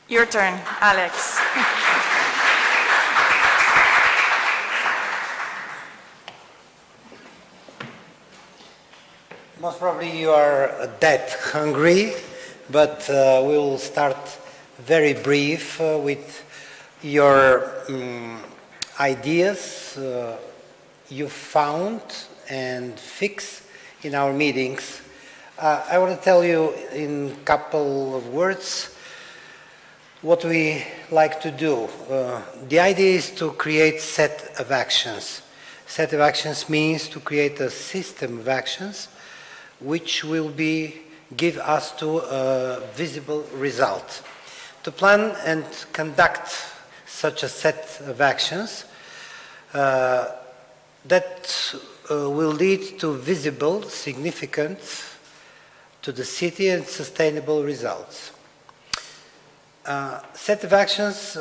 Your turn, Alex. Most probably you are that hungry, but we'll start very brief with your ideas you found and fix in our meetings. I want to tell you in a couple of words what we like to do. The idea is to create set of actions. Set of actions means to create a system of actions which will give us to a visible result. To plan and conduct such a set of actions that will lead to visible, significant to the city and sustainable results. Set of actions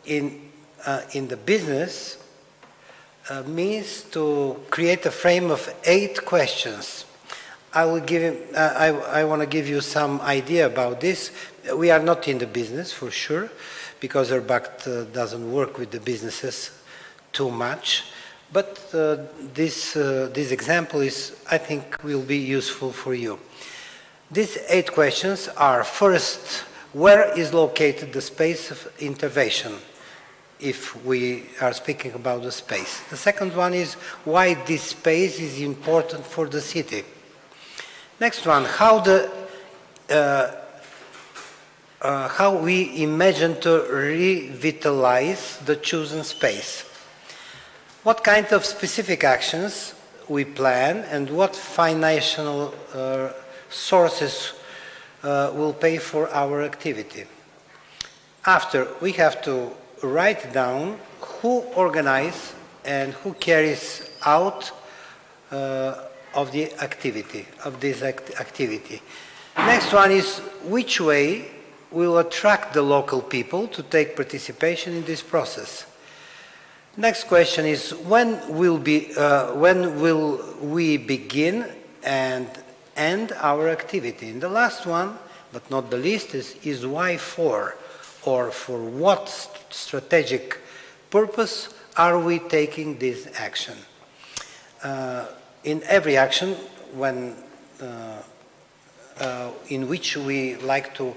in the business means to create a frame of 8 questions. I want to give you some idea about this. We are not in the business for sure, because our BACT doesn't work with the businesses too much. But this example I think, will be useful for you. These 8 questions are: first, where is located the space of intervention, if we are speaking about the space? The second one is why this space is important for the city. Next one, how we imagine to revitalize the chosen space. What kind of specific actions we plan and what financial sources will pay for our activity. After, we have to write down who organizes and who carries out of this activity. Next one is which way will attract the local people to take participation in this process. Next question is when will we begin and end our activity. And the last one, but not the least, is why for, or for what strategic purpose are we taking this action. In every action in which we like to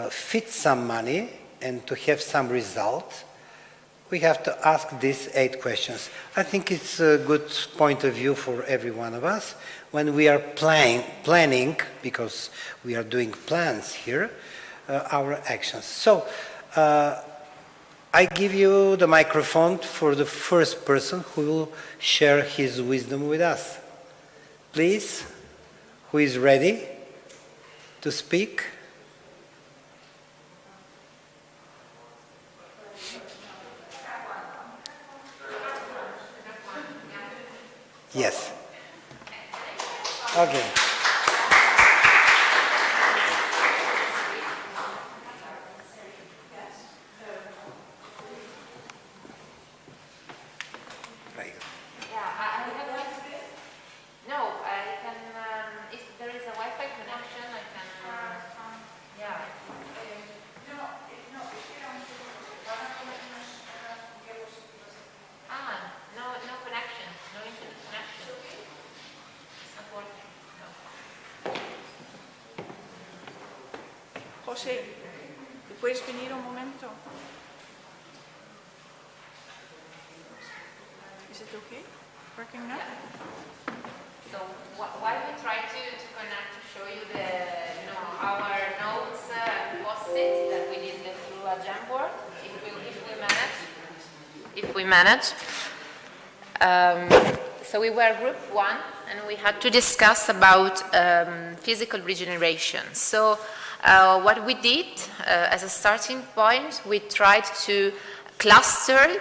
fit some money and to have some result, we have to ask these 8 questions. I think it's a good point of view for every one of us when we are planning, because we are doing plans here, our actions. So I give you the microphone for the first person who will share his wisdom with us. Please, who is ready to speak? Yes. Okay. José, ¿puedes venir un momento? Is it okay? Working now? Yeah. So while we try to connect to show you our notes post-it that we did through a Jamboard, if we manage. So we were group 1 and we had to discuss about physical regeneration. So what we did as a starting point, we tried to cluster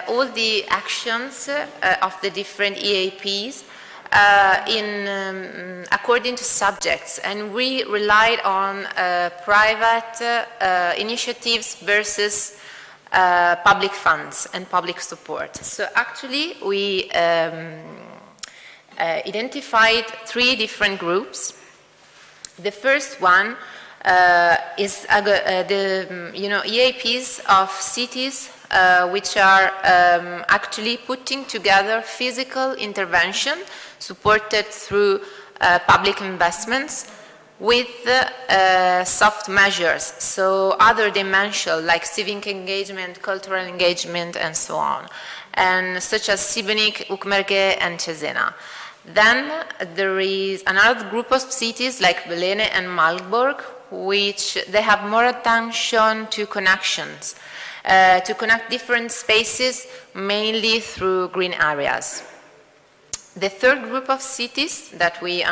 all the actions of the different EAPs according to subjects, and we relied on private initiatives versus public funds and public support. So actually we identified 3 different groups. The first one is the EAPs of cities which are actually putting together physical intervention supported through public investments with soft measures, so other dimensions like civic engagement, cultural engagement, and so on, and such as Šibenik, Ukmergė, and Cesena. Then there is another group of cities like Velene and Malbork, which they have more attention to connections, to connect different spaces, mainly through green areas. The third group of cities that we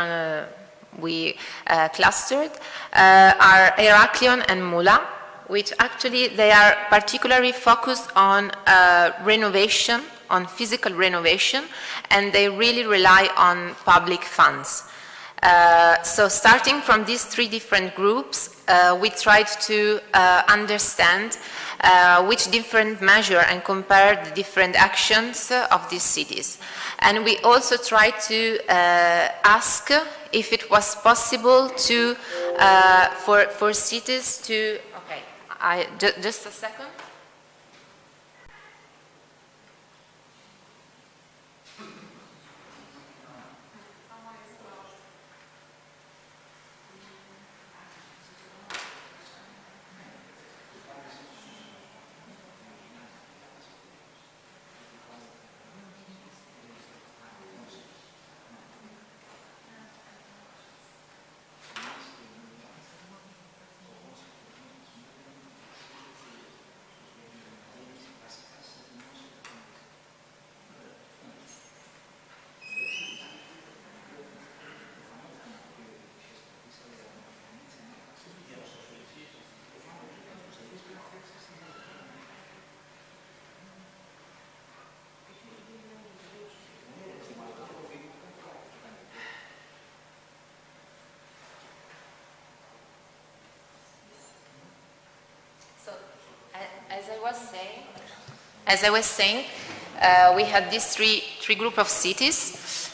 clustered are Heraklion and Mula, which actually they are particularly focused on renovation, on physical renovation, and they really rely on public funds. So starting from these three different groups, we tried to understand which different measure and compare the different actions of these cities. And we also tried to ask if it was possible to, for cities to, okay, just a second. As I was saying, we had these three group of cities.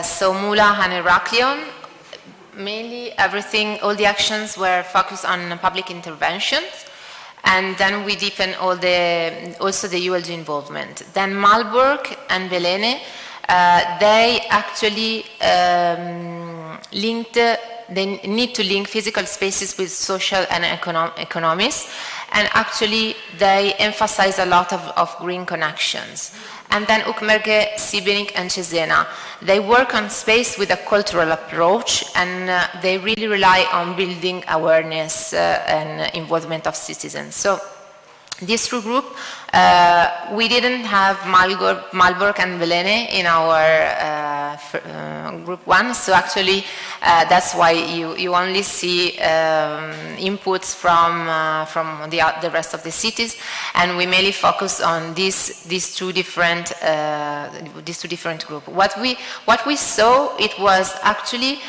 So Mula and Heraklion, mainly everything, all the actions were focused on public interventions, and then we deepened also the ULG involvement. Then Malbork and Velene, they actually they need to link physical spaces with social and economies, and actually they emphasize a lot of green connections. And then Ukmergė, Šibenik, and Cesena, they work on space with a cultural approach, and they really rely on building awareness and involvement of citizens. So this group, we didn't have Malbork and Velene in our group one, so actually that's why you only see inputs from the rest of the cities, and we mainly focus on these two different groups. What we saw, it was actually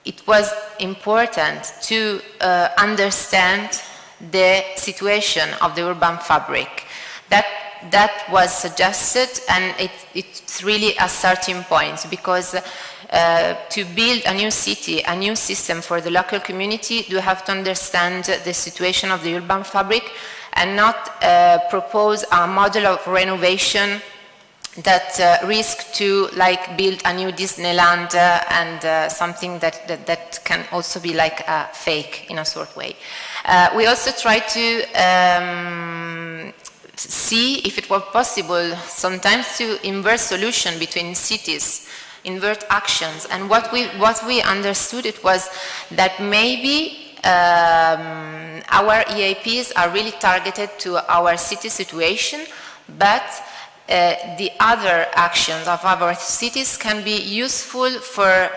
it was important to understand the situation of the urban fabric. That was suggested, and it's really a starting point, because to build a new city, a new system for the local community, you have to understand the situation of the urban fabric and not propose a model of renovation that risk to build a new Disneyland and something that can also be like a fake in a sort of way. We also try to see if it were possible sometimes to invert solution between cities, invert actions. And what we understood, it was that maybe our EAPs are really targeted to our city situation, but the other actions of our cities can be useful for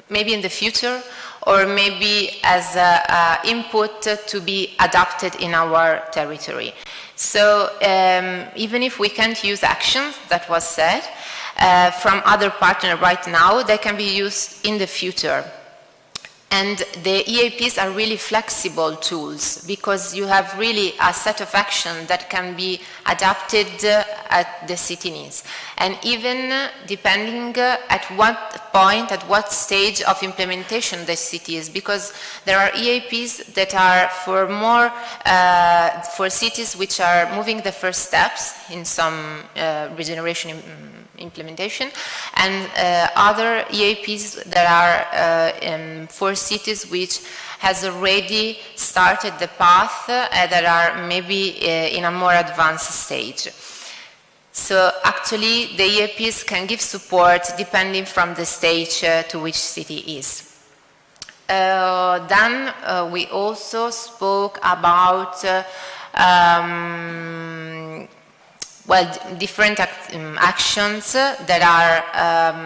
maybe in the future, or maybe as input to be adapted in our territory. So even if we can't use actions, that was said, from other partners right now, they can be used in the future. And the EAPs are really flexible tools, because you have really a set of actions that can be adapted at the city needs. And even depending at what point, at what stage of implementation the city is, because there are EAPs that are for more, for cities which are moving the first steps in some regeneration implementation, and other EAPs that are for cities which has already started the path that are maybe in a more advanced stage. So actually the EAPs can give support depending from the stage to which city is. Then we also spoke about different actions that are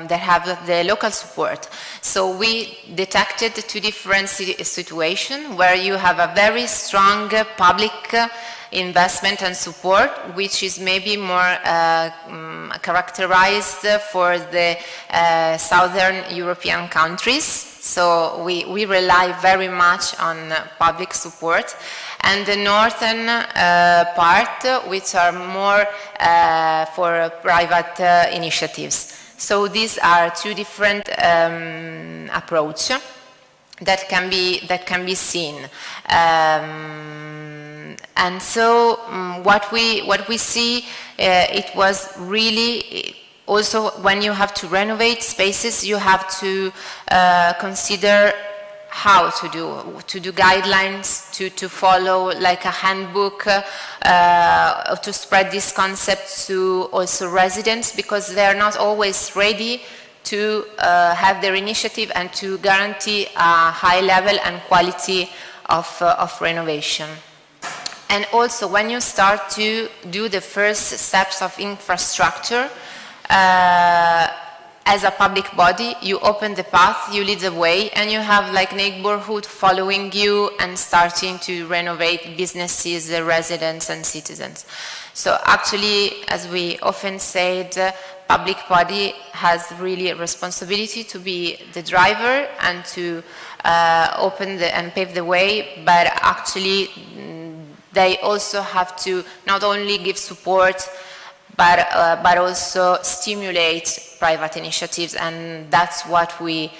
that have the local support. So we detected two different situations where you have a very strong public investment and support, which is maybe more characterized for the southern European countries. So we rely very much on public support. And the northern part, which are more for private initiatives. So these are two different approaches that can be seen. And so what we see, it was really also when you have to renovate spaces, you have to consider how to do guidelines, to follow like a handbook, to spread this concept to also residents, because they are not always ready to have their initiative and to guarantee a high level and quality of renovation. And also when you start to do the first steps of infrastructure, as a public body, you open the path, you lead the way, and you have like neighborhood following you and starting to renovate businesses, residents and citizens. So actually, as we often said, public body has really a responsibility to be the driver and to open and pave the way, but actually they also have to not only give support, but also stimulate private initiatives, and that's what we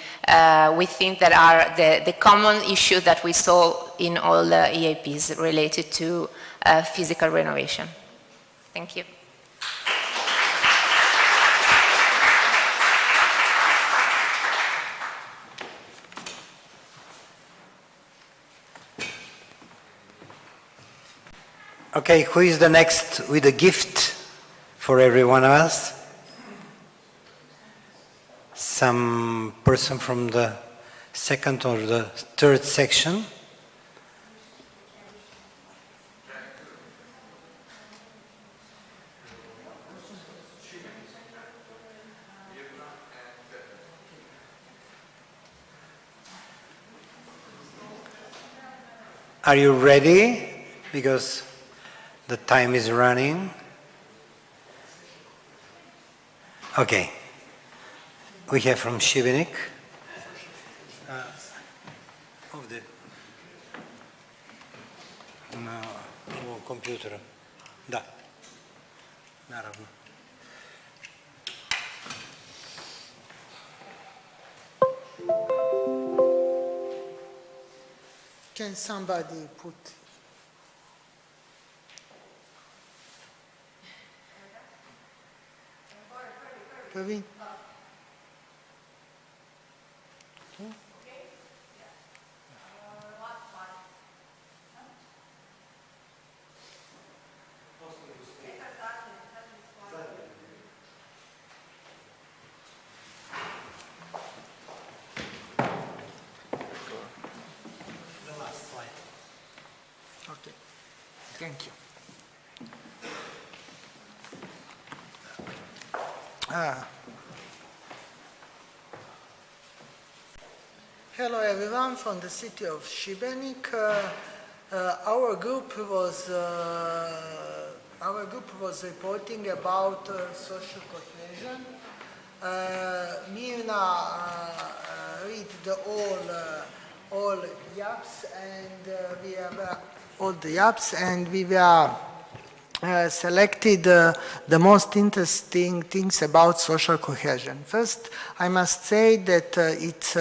think that are the common issues that we saw in all the EAPs related to physical renovation. Thank you. Okay, who is the next with a gift for everyone else? Some person from the second or the third section? Are you ready? Because the time is running. Okay. We have from Šibenik. Ovdje. Na ovom kompjuteru. Da. Naravno. Can somebody put... Praveen? Okay, thank you. Hello everyone from the city of Šibenik. Our group was reporting about social cohesion. Mirna read all yaps, and we have all the yaps, and we were selected the most interesting things about social cohesion. First, I must say that it's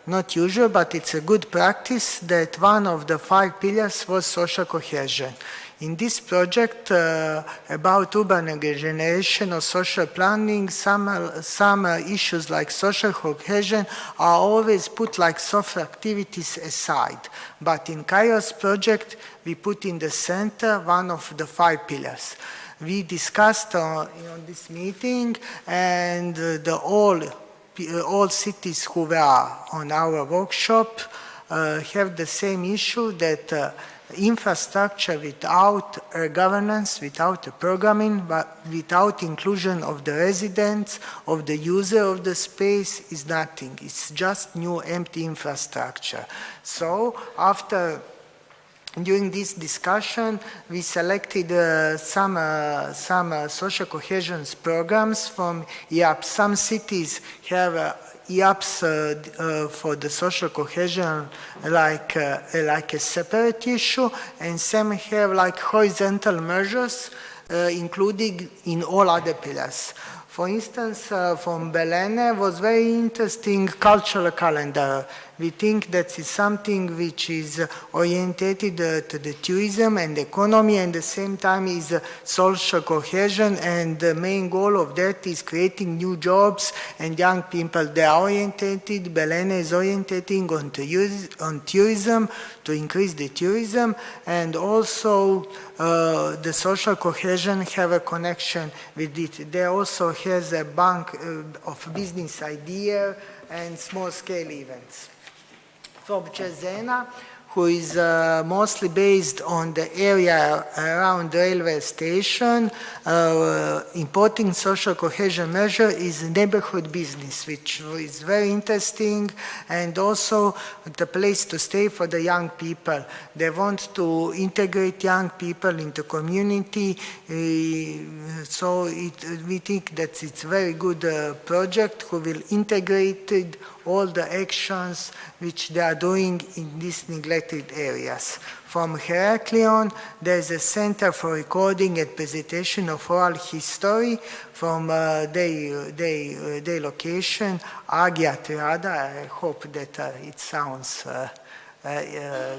not usual, but it's a good practice that one of the 5 pillars was social cohesion. In this project about urban regeneration or social planning, some issues like social cohesion are always put like soft activities aside. But in KAIRÓS project, we put in the center one of the 5 pillars. We discussed on this meeting, and all cities who were on our workshop have the same issue, that infrastructure without governance, without programming, but without inclusion of the residents, of the user of the space is nothing. It's just new empty infrastructure. So during this discussion, we selected some social cohesion programs from EAPS. Some cities have EAPS for the social cohesion like a separate issue, and some have like horizontal measures including in all other pillars. For instance, from Belene was very interesting cultural calendar. We think that it's something which is orientated to the tourism and economy, and at the same time is social cohesion, and the main goal of that is creating new jobs and young people. They are orientated, Belene is orientating on tourism, to increase the tourism, and also the social cohesion have a connection with it. There also has a bank of business idea and small-scale events. From Cesena, who is mostly based on the area around the railway station, important social cohesion measure is neighborhood business, which is very interesting, and also the place to stay for the young people. They want to integrate young people into community, so we think that it's a very good project who will integrate all the actions which they are doing in these neglected areas. From Heraklion, there's a Center for Recording and Presentation of Oral History from their location, Agia Triada. I hope that it sounds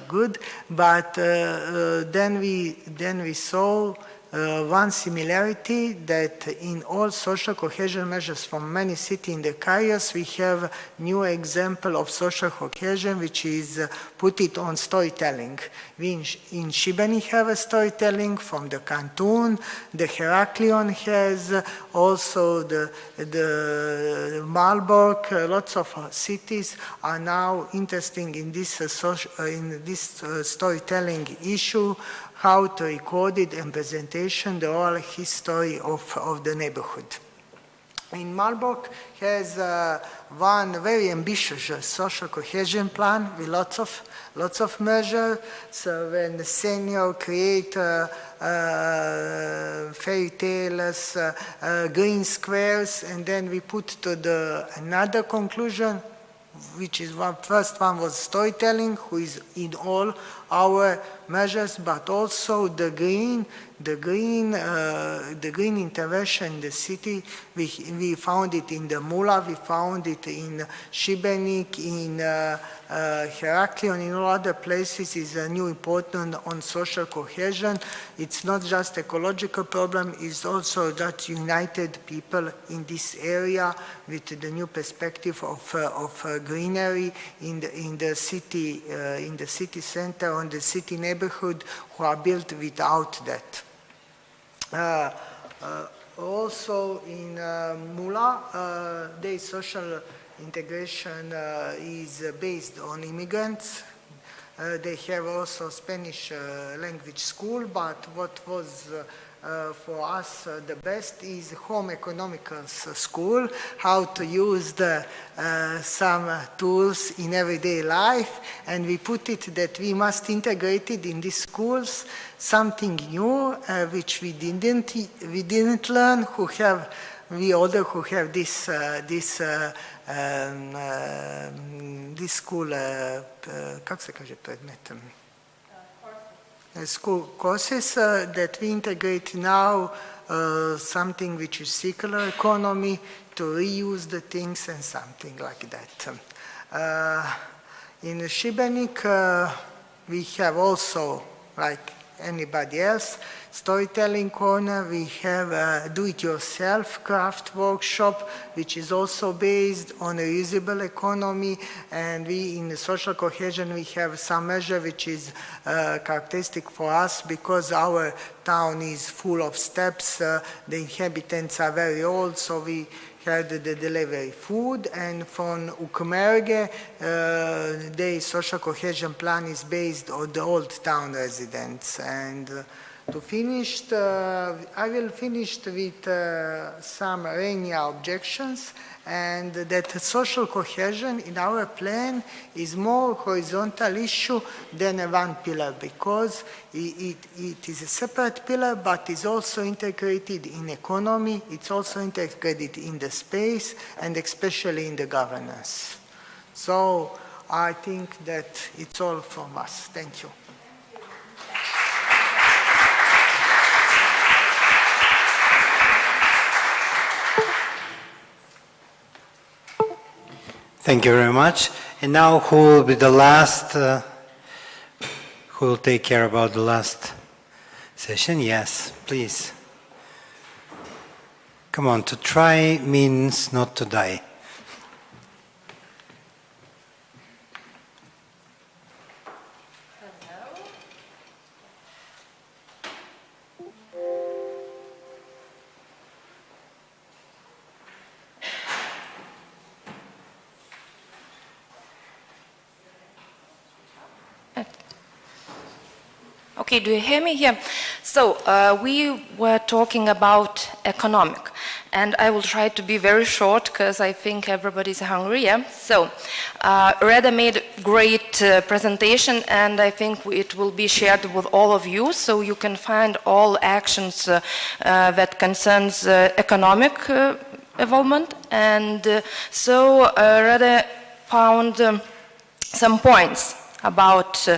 good. But then we saw one similarity, that in all social cohesion measures from many cities in the KAIRÓS, we have new example of social cohesion, which is put it on storytelling. We in Šibenic have a storytelling from the canton, the Heraklion has, also the Marburg, lots of cities are now interested in this storytelling issue, how to record it and presentation, the oral history of the neighborhood. In Marburg has one very ambitious social cohesion plan with lots of measures. So when the senior create fairy tales, green squares, and then we put to another conclusion, which is first one was storytelling, who is in all our measures, but also the green intervention in the city. We found it in the Mula, we found it in Šibenic, in Heraklion, in all other places is a new important on social cohesion. It's not just ecological problem, it's also that united people in this area with the new perspective of greenery in the city center, on the city neighborhood, who are built without that. Also in Mula, the social integration is based on immigrants. They have also Spanish language school, but what was for us the best is home economics school, how to use some tools in everyday life, and we put it that we must integrate it in these schools, something new which we didn't learn, we older who have this school, kako se kaže predmet? school courses that we integrate now something which is circular economy, to reuse the things and something like that. In Šibenik, we have also, like anybody else, storytelling corner. We have a do-it-yourself craft workshop, which is also based on a reusable economy. And we, in the social cohesion, we have some measure which is characteristic for us because our town is full of steps. The inhabitants are very old, so we had the delivery food, and from Ukmerge, the social cohesion plan is based on the old town residents. And to finish, I will finish with some Renia objections, and that social cohesion in our plan is more horizontal issue than a one pillar, because it is a separate pillar, but is also integrated in economy, it's also integrated in the space, and especially in the governance. So I think that it's all from us. Thank you. Thank you very much. And now who will be the last, who will take care about the last session? Yes, please. Come on, to try means not to die. Okay, do you hear me here? So we were talking about economic, and I will try to be very short because I think everybody's hungry. Yeah? So Reda made a great presentation, and I think it will be shared with all of you, so you can find all actions that concerns economic involvement. And so Reda found some points about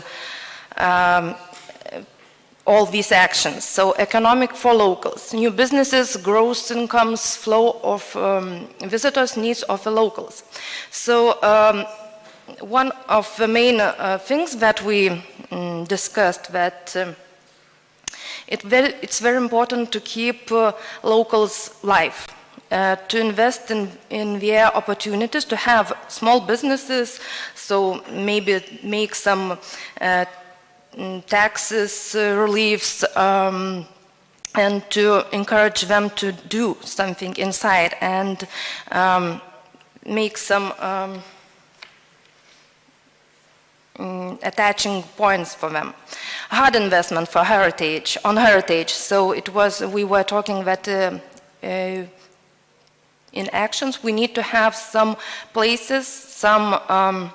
all these actions. So economic for locals, new businesses, gross incomes, flow of visitors, needs of the locals. So one of the main things that we discussed, that it's very important to keep locals alive, to invest in their opportunities, to have small businesses, so maybe make some taxes reliefs, and to encourage them to do something inside and make some attaching points for them. Hard investment for heritage, on heritage. So it was, we were talking that in actions we need to have some places, some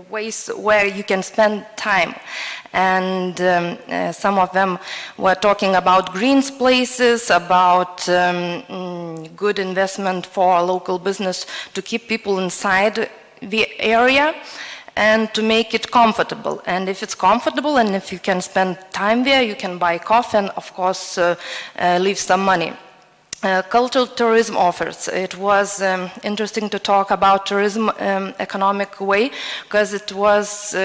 ways where you can spend time, and some of them were talking about green places, about good investment for local business to keep people inside the area and to make it comfortable. And if it's comfortable and if you can spend time there, you can buy coffee and of course leave some money. Cultural tourism offers. It was interesting to talk about tourism economic way, because it was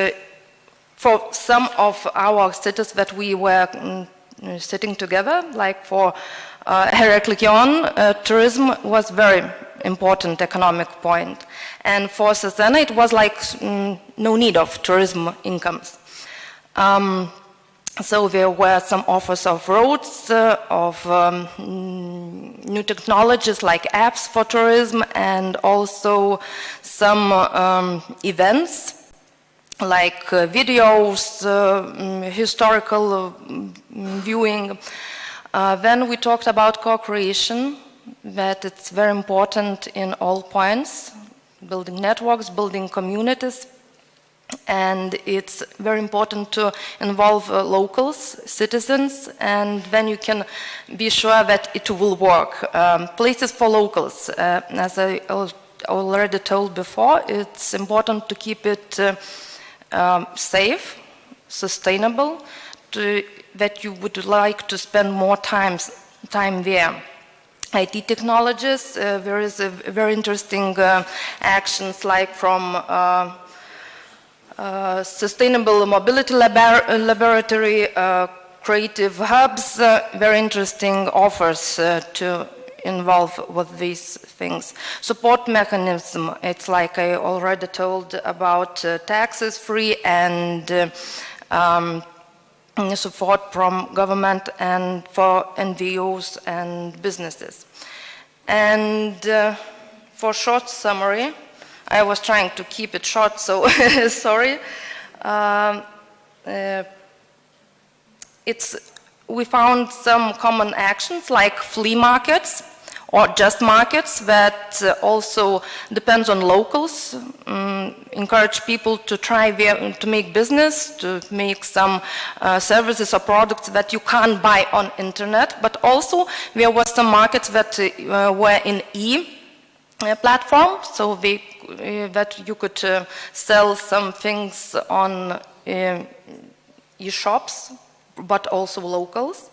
for some of our cities that we were sitting together, like for Heraklion, tourism was very important economic point. And for Cesena, it was like no need of tourism incomes. So there were some offers of roads, of new technologies like apps for tourism, and also some events like videos, historical viewing. Then we talked about co-creation, that it's very important in all points, building networks, building communities. And it's very important to involve locals, citizens, and then you can be sure that it will work. Places for locals, as I already told before, it's important to keep it safe, sustainable, that you would like to spend more time there. IT technologies, there is a very interesting actions like from Sustainable Mobility Laboratory, creative hubs, very interesting offers to involve with these things. Support mechanism, it's like I already told about taxes free and support from government and for NGOs and businesses. And for short summary, I was trying to keep it short, so sorry. We found some common actions like flea markets or just markets that also depends on locals, encourage people to try to make business, to make some services or products that you can't buy on internet, but also there were some markets that were in platform, so that you could sell some things on e-shops, but also locals.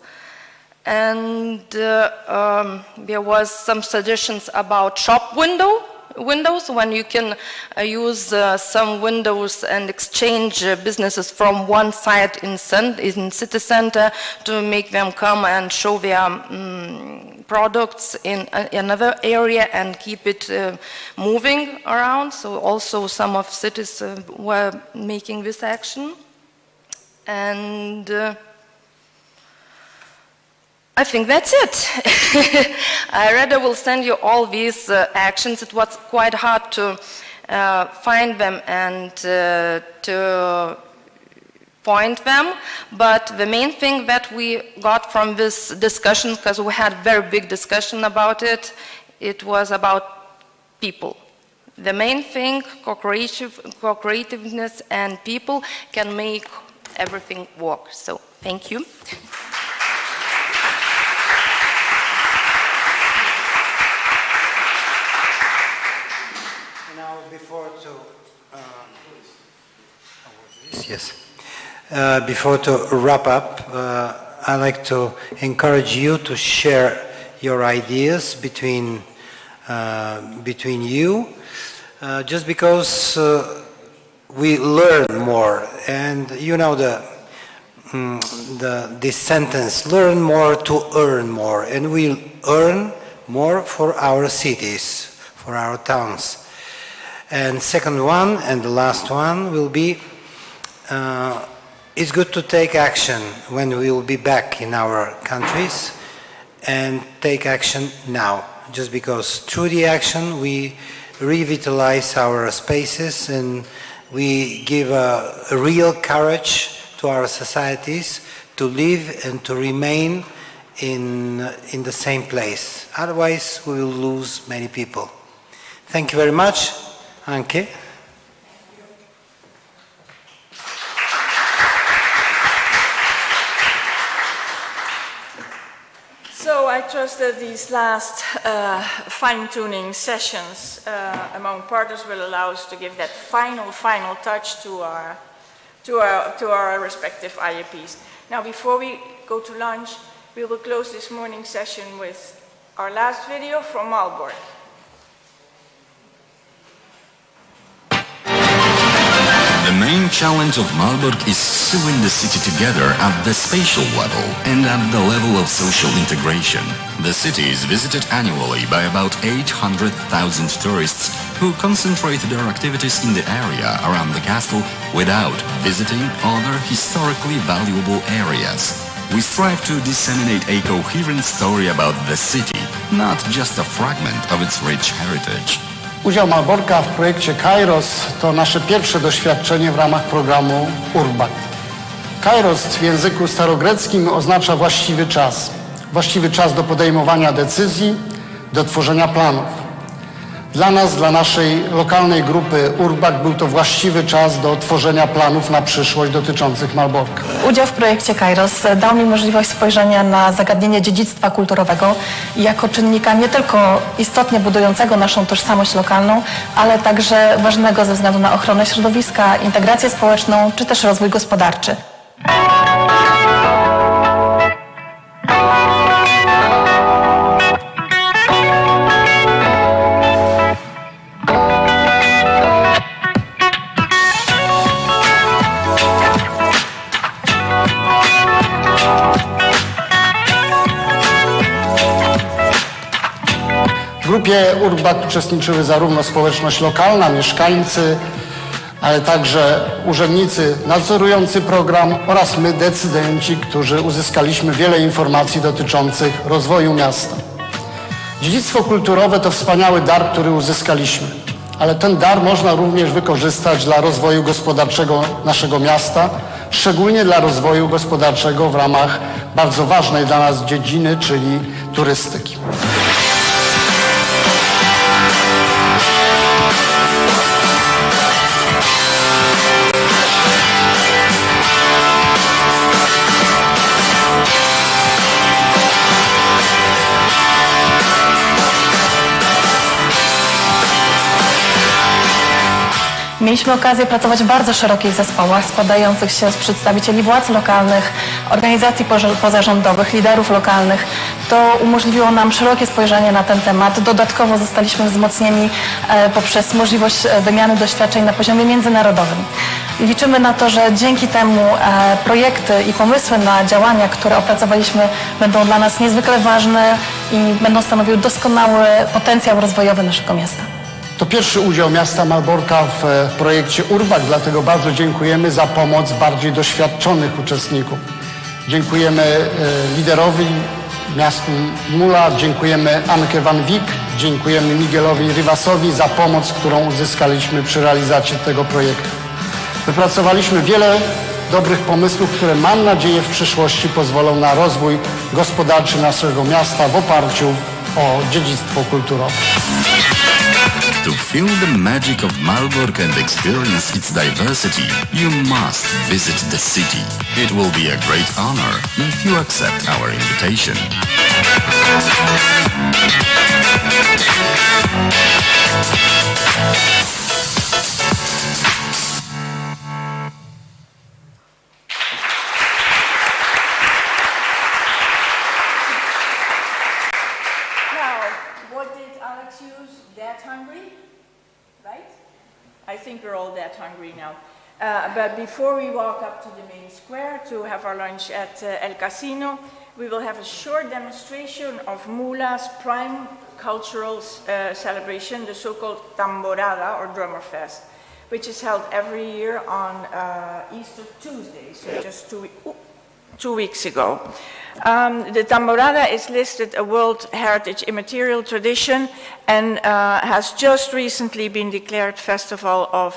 And there was some suggestions about shop windows, when you can use some windows and exchange businesses from one side in city center to make them come and show their products in another area and keep it moving around. So also some of cities were making this action. And I think that's it. I rather will send you all these actions. It was quite hard to find them and to point them, but the main thing that we got from this discussion, because we had very big discussion about it, it was about people. The main thing, co-creativeness and people can make everything work. So, thank you. Before to wrap up, I'd like to encourage you to share your ideas between you, just because we learn more. And you know this sentence, learn more to earn more, and we earn more for our cities, for our towns. And second one, and the last one, will be it's good to take action when we will be back in our countries, and take action now, just because through the action we revitalize our spaces and we give a real courage to our societies to live and to remain in the same place. Otherwise we will lose many people. Thank you very much. Anke. So I trust that these last fine-tuning sessions among partners will allow us to give that final touch to our respective IAPs. Now, before we go to lunch, we will close this morning's session with our last video from Malbork. The main challenge of Malbork is sewing the city together at the spatial level and at the level of social integration. The city is visited annually by about 800,000 tourists who concentrate their activities in the area around the castle without visiting other historically valuable areas. We strive to disseminate a coherent story about the city, not just a fragment of its rich heritage. Udział Malborka w projekcie KAIRÓS to nasze pierwsze doświadczenie w ramach programu Urban. KAIRÓS w języku starogreckim oznacza właściwy czas. Właściwy czas do podejmowania decyzji, do tworzenia planów. Dla nas, dla naszej lokalnej grupy Urbak był to właściwy czas do tworzenia planów na przyszłość dotyczących Malborka. Udział w projekcie KAIRÓS dał mi możliwość spojrzenia na zagadnienie dziedzictwa kulturowego jako czynnika nie tylko istotnie budującego naszą tożsamość lokalną, ale także ważnego ze względu na ochronę środowiska, integrację społeczną czy też rozwój gospodarczy. W grupie Urbak uczestniczyły zarówno społeczność lokalna, mieszkańcy, ale także urzędnicy nadzorujący program oraz my, decydenci, którzy uzyskaliśmy wiele informacji dotyczących rozwoju miasta. Dziedzictwo kulturowe to wspaniały dar, który uzyskaliśmy, ale ten dar można również wykorzystać dla rozwoju gospodarczego naszego miasta, szczególnie dla rozwoju gospodarczego w ramach bardzo ważnej dla nas dziedziny, czyli turystyki. Mieliśmy okazję pracować w bardzo szerokich zespołach składających się z przedstawicieli władz lokalnych, organizacji pozarządowych, liderów lokalnych. To umożliwiło nam szerokie spojrzenie na ten temat. Dodatkowo zostaliśmy wzmocnieni poprzez możliwość wymiany doświadczeń na poziomie międzynarodowym. Liczymy na to, że dzięki temu projekty i pomysły na działania, które opracowaliśmy, będą dla nas niezwykle ważne i będą stanowiły doskonały potencjał rozwojowy naszego miasta. To pierwszy udział miasta Malborka w projekcie Urbak, dlatego bardzo dziękujemy za pomoc bardziej doświadczonych uczestników. Dziękujemy liderowi miastu Mula, dziękujemy Anke van Wiek, dziękujemy Miguelowi Rivasowi za pomoc, którą uzyskaliśmy przy realizacji tego projektu. Wypracowaliśmy wiele dobrych pomysłów, które mam nadzieję w przyszłości pozwolą na rozwój gospodarczy naszego miasta w oparciu o dziedzictwo kulturowe. To feel the magic of Malbork and experience its diversity, you must visit the city. It will be a great honor if you accept our invitation. I think we're all that hungry now. But before we walk up to the main square to have our lunch at El Casino, we will have a short demonstration of Mula's prime cultural celebration, the so-called Tamborada, or Drummer Fest, which is held every year on Easter Tuesday, so just 2 weeks ago. The Tamborada is listed a World Heritage Immaterial Tradition and has just recently been declared Festival of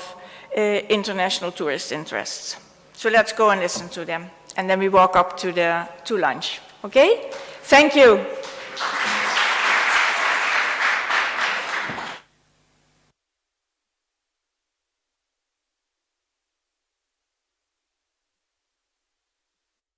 International Tourist Interests. So let's go and listen to them, and then we walk up to lunch. Okay? Thank you.